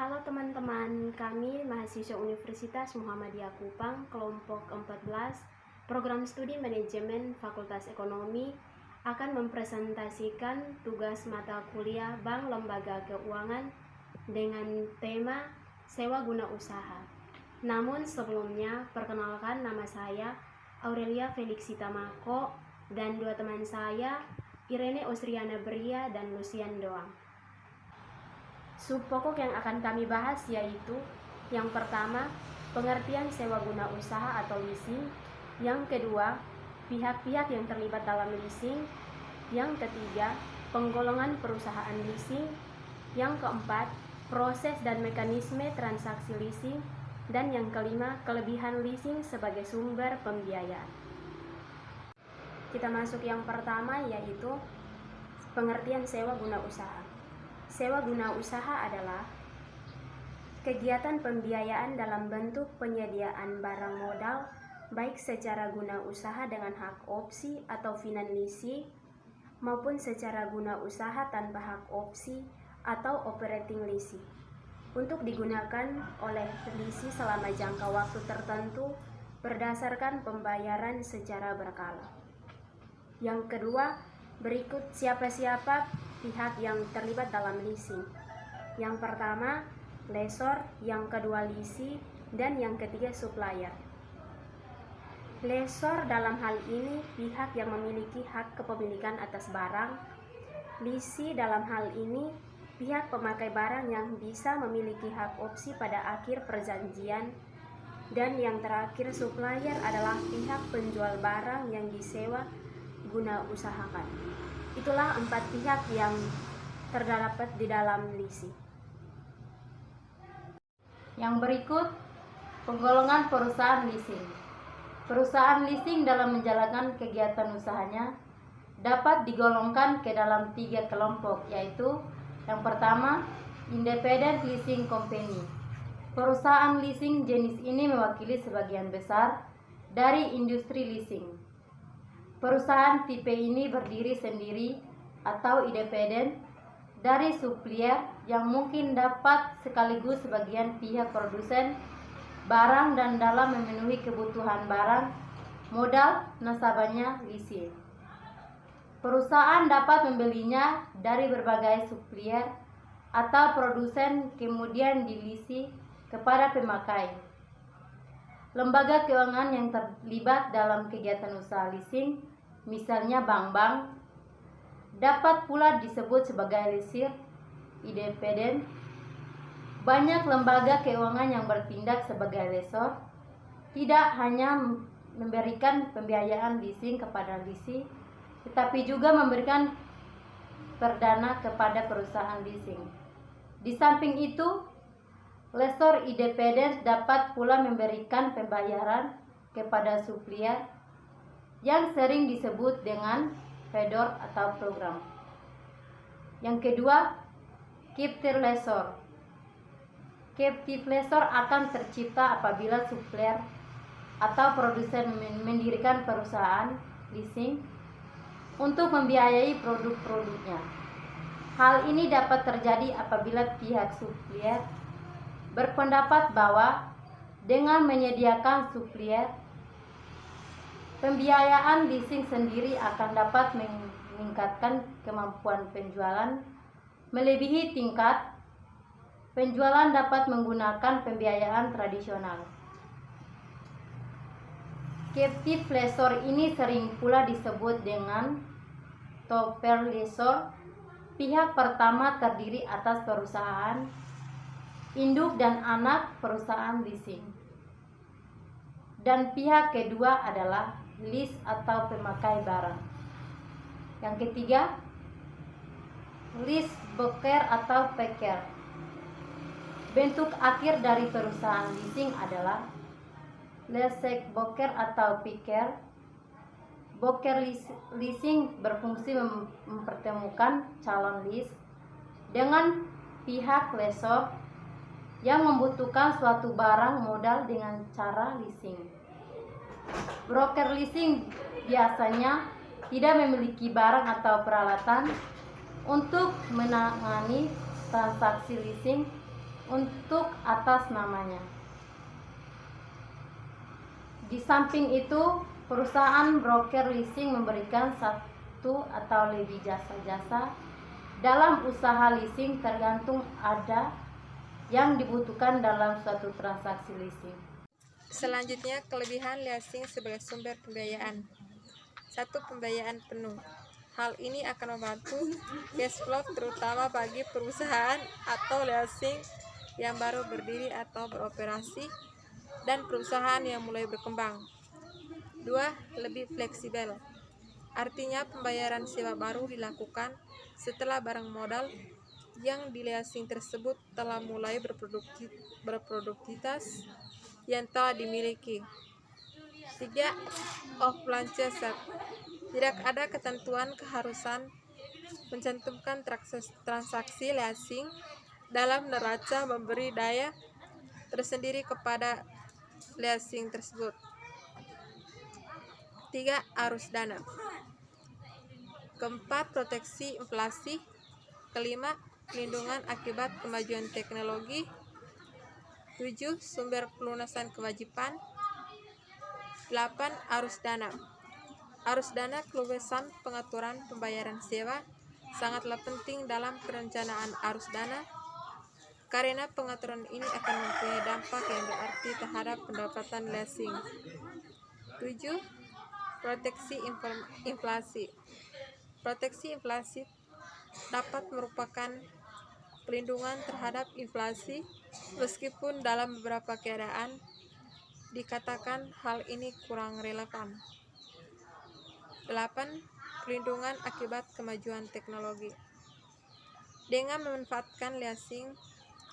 Halo teman-teman, kami mahasiswa Universitas Muhammadiyah Kupang, kelompok 14, program studi manajemen Fakultas Ekonomi, akan mempresentasikan tugas mata kuliah Bank Lembaga Keuangan dengan tema sewa guna usaha. Namun sebelumnya, perkenalkan nama saya Aurelia Felixita Mako dan dua teman saya, Irene Osriana Bria dan Lucian Doang. Subpokok yang akan kami bahas yaitu yang pertama, pengertian sewa guna usaha atau leasing. Yang kedua, pihak-pihak yang terlibat dalam leasing. Yang ketiga, penggolongan perusahaan leasing. Yang keempat, proses dan mekanisme transaksi leasing. Dan yang kelima, kelebihan leasing sebagai sumber pembiayaan. Kita masuk yang pertama yaitu pengertian sewa guna usaha. Sewa guna usaha adalah kegiatan pembiayaan dalam bentuk penyediaan barang modal, baik secara guna usaha dengan hak opsi atau finansiasi, maupun secara guna usaha tanpa hak opsi atau operating leasing, untuk digunakan oleh leasing selama jangka waktu tertentu berdasarkan pembayaran secara berkala. Yang kedua, berikut siapa-siapa pihak yang terlibat dalam leasing. Yang pertama, lessor, yang kedua leasing, dan yang ketiga supplier. Lessor dalam hal ini pihak yang memiliki hak kepemilikan atas barang. Leasing dalam hal ini pihak pemakai barang yang bisa memiliki hak opsi pada akhir perjanjian. Dan yang terakhir, supplier adalah pihak penjual barang yang disewa guna usahakan. Itulah 4 pihak yang terdapat di dalam leasing. Yang berikut, penggolongan perusahaan leasing. Perusahaan leasing dalam menjalankan kegiatan usahanya dapat digolongkan ke dalam 3 kelompok, yaitu yang pertama, independent leasing company. Perusahaan leasing jenis ini mewakili sebagian besar dari industri leasing. Perusahaan tipe ini berdiri sendiri atau independen dari supplier yang mungkin dapat sekaligus sebagian pihak produsen barang dan dalam memenuhi kebutuhan barang modal nasabahnya leasing. Perusahaan dapat membelinya dari berbagai supplier atau produsen kemudian dileasing kepada pemakai. Lembaga keuangan yang terlibat dalam kegiatan usaha leasing, misalnya bank-bank, dapat pula disebut sebagai lessor independen. Banyak lembaga keuangan yang bertindak sebagai lessor tidak hanya memberikan pembiayaan leasing kepada leasing, tetapi juga memberikan perdana kepada perusahaan leasing. Di samping itu, lessor independen dapat pula memberikan pembayaran kepada supplier yang sering disebut dengan vendor atau program. Yang kedua, captive lessor. Captive lessor akan tercipta apabila supplier atau produsen mendirikan perusahaan leasing untuk membiayai produk-produknya. Hal ini dapat terjadi apabila pihak supplier berpendapat bahwa dengan menyediakan supplier, pembiayaan leasing sendiri akan dapat meningkatkan kemampuan penjualan melebihi tingkat penjualan dapat menggunakan pembiayaan tradisional. Captive lessor ini sering pula disebut dengan topper lessor. Pihak pertama terdiri atas perusahaan induk dan anak perusahaan leasing, dan pihak kedua adalah lease atau pemakai barang. Yang ketiga, lease broker atau packer. Bentuk akhir dari perusahaan leasing adalah lease broker atau packer. Broker leasing berfungsi mempertemukan calon lease dengan pihak lessor yang membutuhkan suatu barang modal dengan cara leasing. Broker leasing biasanya tidak memiliki barang atau peralatan untuk menangani transaksi leasing, untuk atas namanya. Di samping itu, perusahaan broker leasing memberikan satu atau lebih jasa-jasa dalam usaha leasing tergantung ada yang dibutuhkan dalam suatu transaksi leasing. Selanjutnya, kelebihan leasing sebagai sumber pembiayaan. 1. Pembiayaan penuh. Hal ini akan membantu cash flow terutama bagi perusahaan atau leasing yang baru berdiri atau beroperasi dan perusahaan yang mulai berkembang. 2. Lebih fleksibel. Artinya pembayaran sewa baru dilakukan setelah barang modal yang di leasing tersebut telah mulai berproduktivitas yang telah dimiliki. 3. Offline charges. Tidak ada ketentuan keharusan mencantumkan transaksi leasing dalam neraca memberi daya tersendiri kepada leasing tersebut. 3. Arus dana. 4. Proteksi inflasi. 5. Pelindungan akibat kemajuan teknologi. 7. Sumber pelunasan kewajiban. 8. Arus dana. Arus dana keluasan pengaturan pembayaran sewa sangatlah penting dalam perencanaan arus dana karena pengaturan ini akan mempunyai dampak yang berarti terhadap pendapatan leasing. 7. Proteksi inflasi. Proteksi inflasi dapat merupakan pelindungan terhadap inflasi meskipun dalam beberapa keadaan dikatakan hal ini kurang relevan. 8. Pelindungan akibat kemajuan teknologi. Dengan memanfaatkan leasing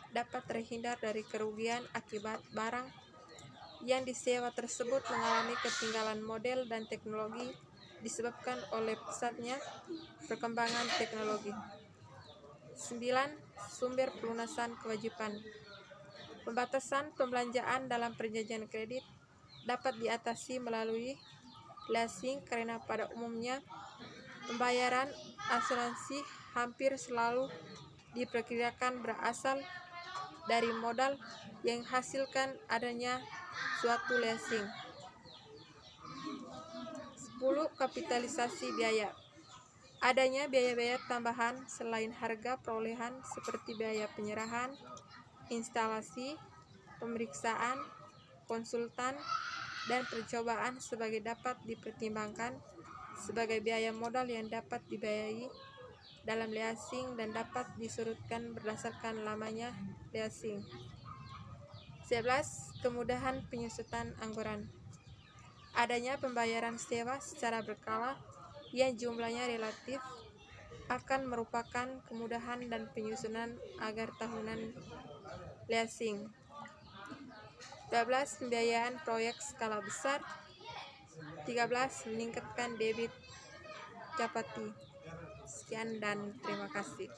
dapat terhindar dari kerugian akibat barang yang disewa tersebut mengalami ketinggalan model dan teknologi disebabkan oleh pesatnya perkembangan teknologi. 9. Sumber pelunasan kewajiban. Pembatasan pembelanjaan dalam perjanjian kredit dapat diatasi melalui leasing karena pada umumnya pembayaran asuransi hampir selalu diperkirakan berasal dari modal yang hasilkan adanya suatu leasing. 10. Kapitalisasi biaya. Adanya biaya-biaya tambahan selain harga perolehan seperti biaya penyerahan, instalasi, pemeriksaan, konsultan, dan percobaan sebagai dapat dipertimbangkan sebagai biaya modal yang dapat dibiayai dalam leasing dan dapat disurutkan berdasarkan lamanya leasing. 11. Kemudahan penyusutan anggaran. Adanya pembayaran sewa secara berkala yang jumlahnya relatif akan merupakan kemudahan dan penyusunan agar tahunan leasing. 12. Pembiayaan proyek skala besar. 13. Meningkatkan debit capati. Sekian dan terima kasih.